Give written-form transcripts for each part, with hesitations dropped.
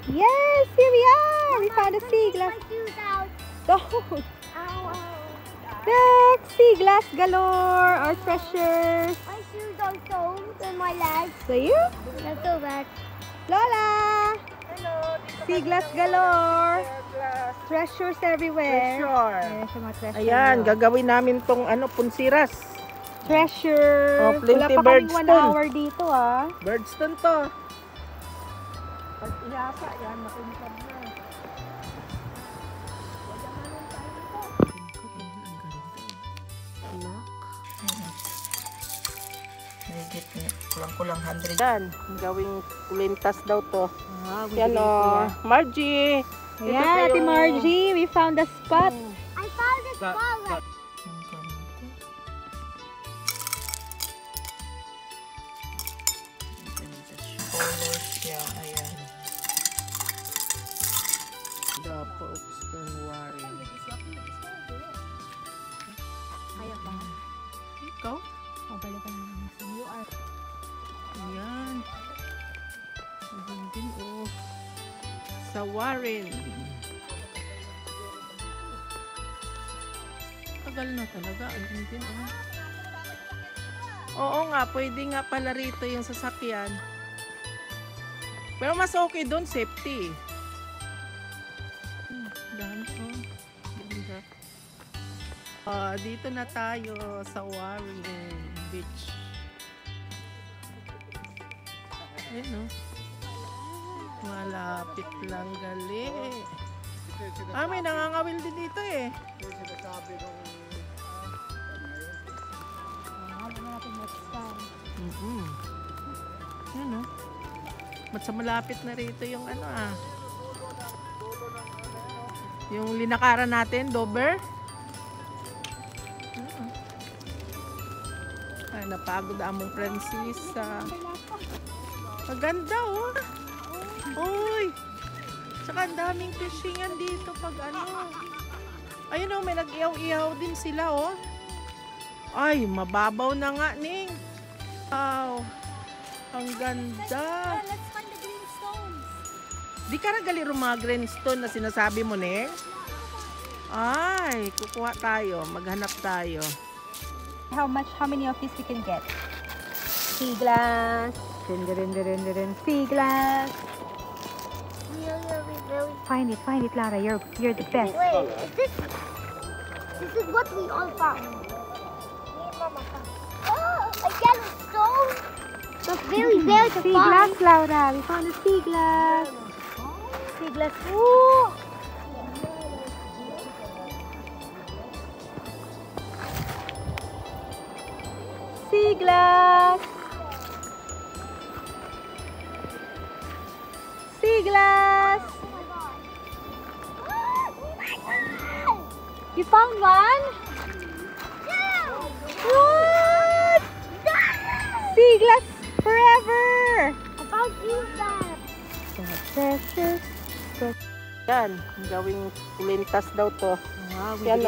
Yes, here we are. We found a sea glass. Go. Look, sea glass galore. Our treasures. My shoes are soaked in my legs. So you? That's so bad. Lola. Sea glass galore. Treasures everywhere. Treasure. Yes, mga treasure. Ayan, gagawin namin tong punsiras. Treasure. Oh, plenty Wala pa kaming 1 birdstone. hour dito Birdstone to. Pag ihasa yan, makintab na. Mahigit niya. Kulang-kulang 100. Yan, gawing kulintas daw to. Yan o, Margie. Ayan, Ate Margie, we found a spot. I found this wallet. Colors siya, ayan. Dapat January. Kaya pa? Ikaw? Pabalikan namin sa UR. Ayan. Ayan din sa Warren. Tagal na talaga. Ayan din Oo nga, pwede nga pala rito yung sasakyan. Pero mas okay doon, safety. Dami dito na tayo sa Warren Beach. Ayun malapit lang gali. May nangangawil din dito eh. Yan Sa malapit na rito yung yung linakaran natin, Dover. Napagod among Francisa. Maganda Uy! Tsaka ang daming fishingan dito pag Ayun may nag-iyaw-iyaw din sila Ay, mababaw na nga Ning. Wow! Ang ganda! Let's find the green stones. Di ka nagaliro mga green stone na sinasabi mo Ning? Ay, kukuha tayo. Maghanap tayo. How many of these we can get? Sea glass. Sea glass. Really. Find it, Lara. You're the best. Wait, this is what we all found. A yellow stone. That's very rare to Sea find. glass, Laura. We found a sea glass. Sea glass. Ooh. Sea glass. Sea glass. You found one? What? Sea glass forever. I found you that. Precious. Yan, gawing kulintas daw to. Wow, Yan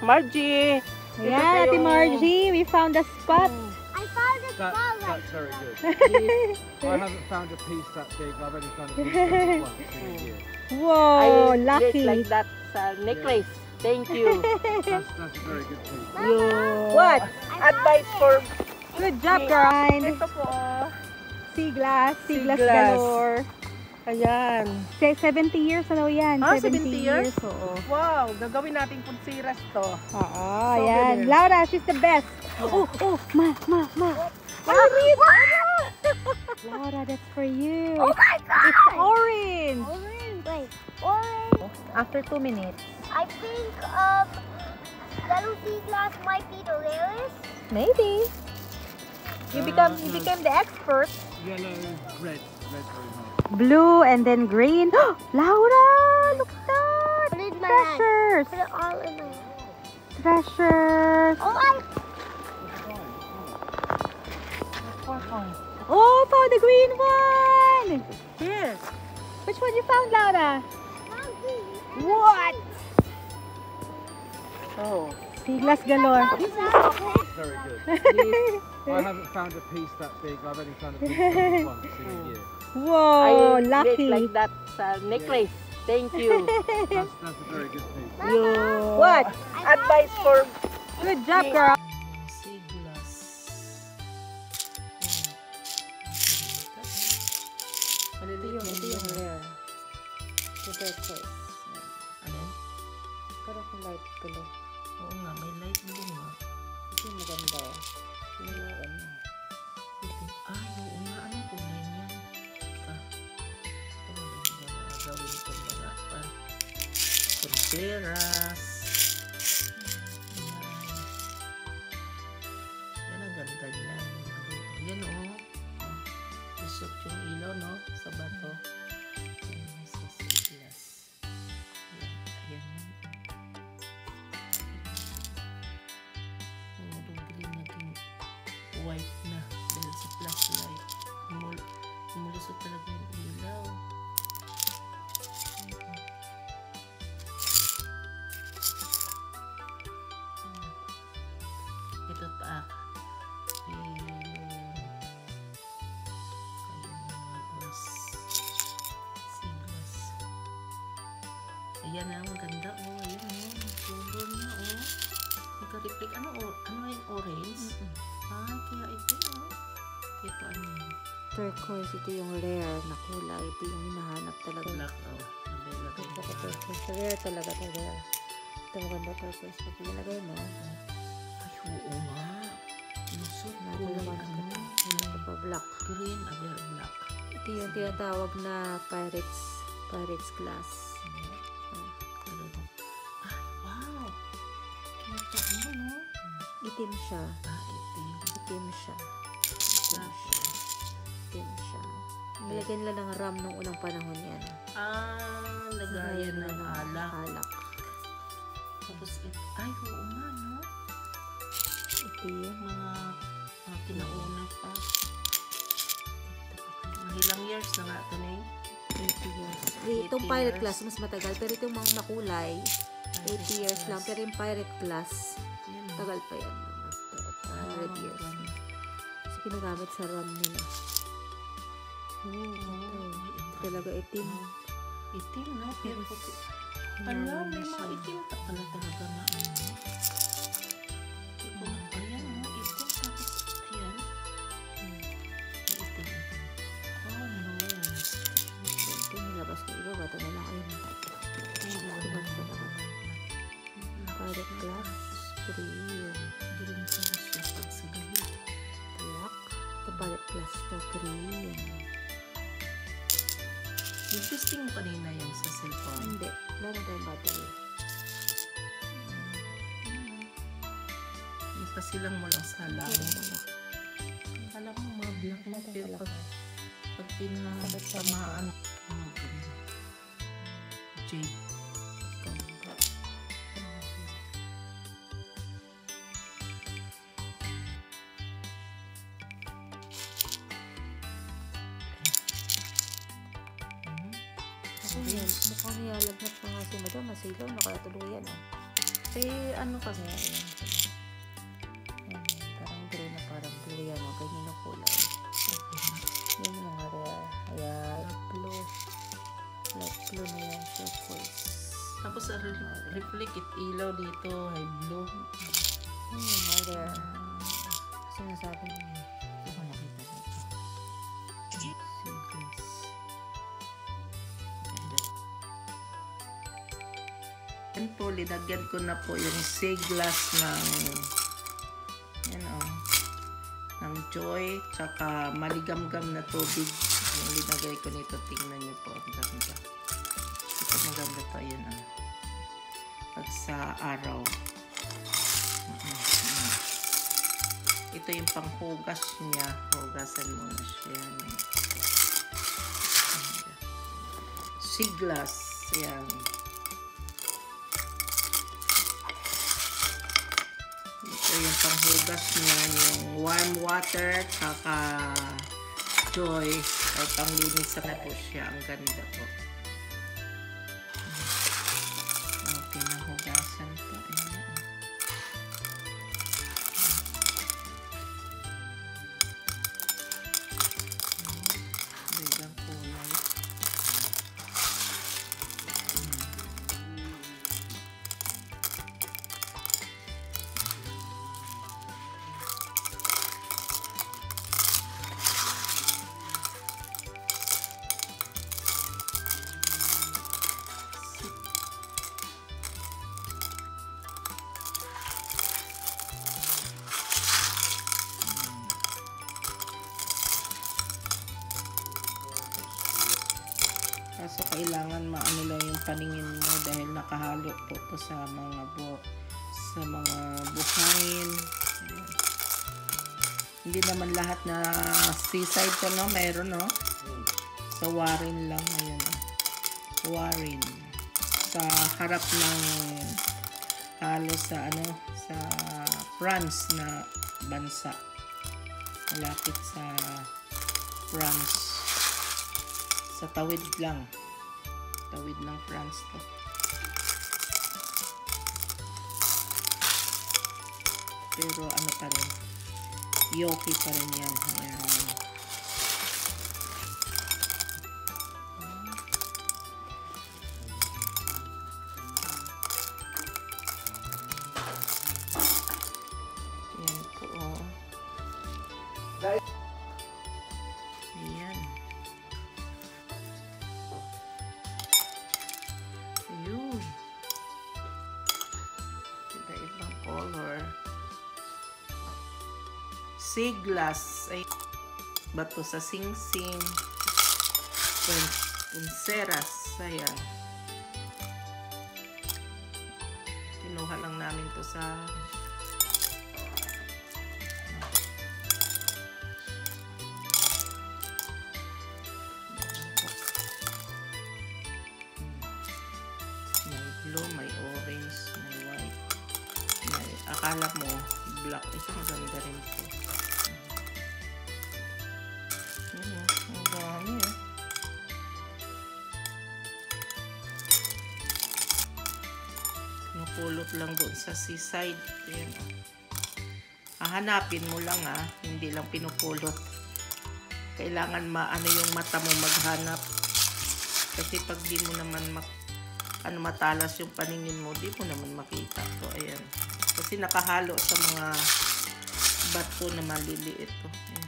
Margie. Ayan, Ate Margie, we found a spot. I found this wallet. That's very good. I haven't found a piece that big. I've only found a piece like this once in a year. Whoa, I lucky. like that sa necklace. Thank you. That's a very good piece. What? Advice for Good job, girl. ito po. Sea glass Sea glass. galore. Ayan. 70 years na daw yan. 70 years? Oo. Wow, gagawin nating punsiras to. Oo, So ayan. good. Laura, she's the best. Oh, ma. Laura, that's for you. Oh my god! It's orange. Orange. Wait, orange. After 2 minutes. I think yellow sea glass might be the rarest. Maybe. You became the expert. Yellow, red very hard. Blue and then green. Laura, look at that. Put it in my hand. Treasures. Put it all in my hand. Treasures. Oh, found the green one. Here. Which one you found, Laura? Monkey. What? Oh. Sea glass galore. Very good. I haven't found a piece that big. I've only found a piece like this once in a year. Whoa, I lucky. like that sa necklace. Thank you. That's a very good thing. What? Advice for Good job, girl. Siglas. Maliliit Ito yung rare. Ito turquoise. Ano? Pero kung light blue. Oo nga, may light blue nga. Ito yung maganda. Sinulaan mo. Ay, oo nga. Anong kulay niyan? Ito maganda na gawin itong mga pulseras. Yan ang ganda niyan. Yan o. Isot yung ilaw, no? Sa bato. Ayan, sa siglas. Ayan. Bumili naging white na dahil sa flashlight. Umulusot talaga yung ilaw. Ito pa. Ayan na, ang ganda. Oh, ayan oh. Color niya oh. Nagka-reflect. Ano yung orange? Kaya ito oh. Ito ano yun? Turquoise, ito yung rare na kulay. Ito yung hinahanap talaga. Black oh. Nabelagay Ito mo. turquoise. Rare talaga ito, rare. Ito maganda turquoise. Pag ilagay mo, Ay, oo nga. Lusot. natin Kulay naman ano? ito pa black. Green, aber black. Ito yung tinatawag na pirate's glass. Ay, wow. Kita mo, no? Itim siya. Itim. Itim siya. Itim siya. Itim siya. Nilagyan nila ng ram nung unang panahon yan. Lagayan ng alak. Alak. Tapos, ay, oo nga, no? Itim. Mga kinauna pa. Mga ilang years na nga ito na eh. 80 years. 80 Itong pirate years. glass, mas matagal. Pero itong mga makulay, 80 years lang. Pero yung pirate glass, Yan, no? tagal pa yan. Mas 100 years. Kasi ginagamit sa ram nila. Ito talaga itim. Itim, no? Pero puti. Hinahanap Ala, may siya. mga itim pa pala talaga na ano. Ito na, ayan, no? Itim, tapos, ayan. Itim. Oh, no. Ito nilabas ko iba. Bata na lang ayun. Diba ito talaga? Pirate glass. Green. Green sa siya pag sa gabi. Black. Ito pirate glass to green. Nag-testing mo kanina yung sa cellphone. Hindi. Wala na tayong battery. Nagpasilang mo lang sa langit. Alam mo, mga black na pero pag pinatamaan jade. Ayan, mukhang niyalagnat na nga si Madam. Masilaw, nakatuluyan ah. Ano kasi? Ayan, parang green na parang blue yan ah. Ganyan ang kulay. Yan yung mga rare. Ayan, blue. Light blue na yan. Turquoise. Tapos reflect it ilaw dito, ay blue. Yan yung mga rare. Sinasabi niya. Ito ko nakita dito. Siglas. Yan po, linagyan ko na po yung siglas ng yan o ng Joy, tsaka maligamgam na tubig yung linagay ko nito. Tingnan nyo po, ang ganda. Ito maganda to, yan o pag sa araw. Ito yung panghugas niya, hugasan mo na siya. Siglas, yan. Ito yung panghugas niya, yung warm water, tsaka Joy, o panglinis na po siya. Ang ganda po. Pinahugasan po. Bilang kulay. Kaso kailangan maano lang yung paningin mo dahil nakahalo po to sa mga buhangin. Ayan. Hindi naman lahat na seaside to, no? Mayroon, no? Sa Warren lang. Ayan, no? Warren. Sa harap ng halos sa sa France na bansa. Malapit sa France. Sa tawid lang. Tawid ng France to. Pero ano pa rin. Yoki pa rin yan. Ayan. Ayan po, oh. Ayan. Ayun. Iba-ibang color. Siglas. Ay, bato sa singsing. Punseras. Ayan. Kinuha lang namin to sa blue, may orange, may white, may akala mo black. Ito maganda rin po. Ang dami eh. Napulot lang doon sa seaside. Ayan. Hahanapin mo lang hindi lang pinupulot. Kailangan maano yung mata mo maghanap. Kasi pag di mo naman matalas yung paningin mo, di mo naman makita. So, ayan. Kasi nakahalo sa mga bato na maliliit to. Ayan.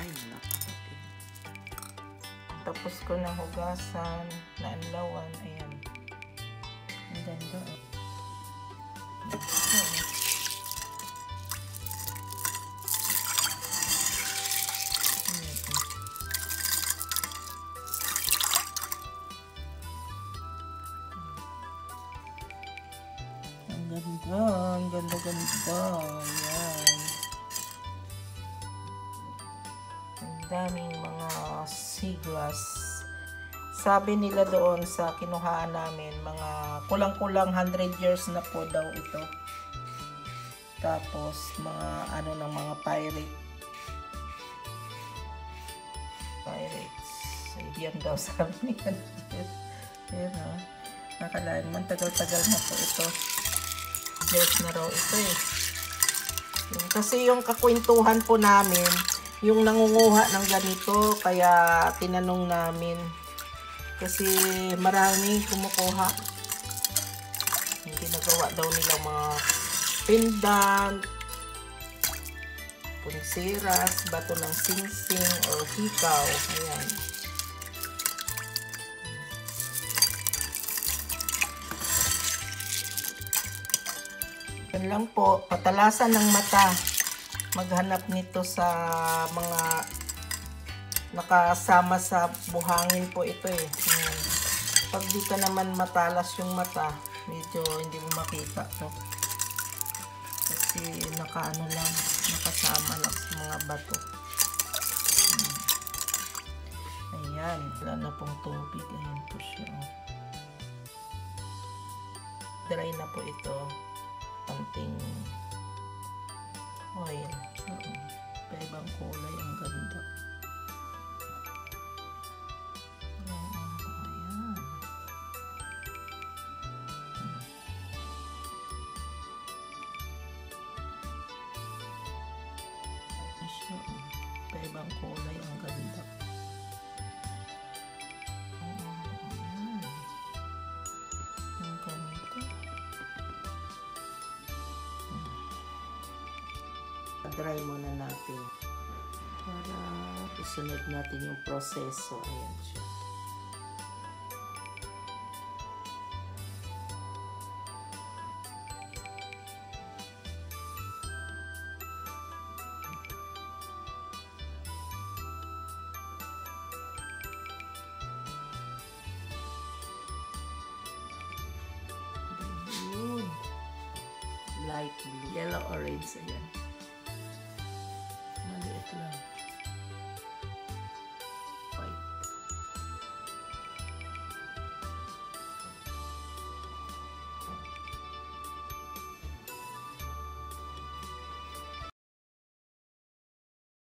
Ay, napakati. Tapos ko na hugasan, naanlawan. Ayan. Ang ganda. Ang ganda. Ayan. Ang daming mga siglas. Sabi nila doon sa kinuhaan namin, mga kulang-kulang 100 years na po daw ito. Tapos, mga ng mga pirates. Yan daw sabi niya. Pero, nakalaan man, tagal-tagal na po ito. Years na raw ito eh. Kasi yung kakwentuhan po namin, yung nangunguha ng ganito, kaya tinanong namin. Kasi maraming kumukuha. Hindi nagawa daw nilang mga pendant, punseras, bato ng singsing, or hikaw. Ayan. Yan lang po, patalasan ng mata. Maghanap nito sa mga nakasama sa buhangin po ito eh. Pag di ka naman matalas yung mata, medyo hindi mo makita to. Kasi nakasama lang sa mga bato. Ayan, wala na pong tubig. Ayan po siya. Dry na po ito. Konting oil. Ibang kulay. Ang ganda. Ayan. Ibang kulay. Ang ganda. Ayan. Ang ganda. Dry muna natin para isunod natin yung proseso. Ayan siya. light blue. Yellow, orange, ayan.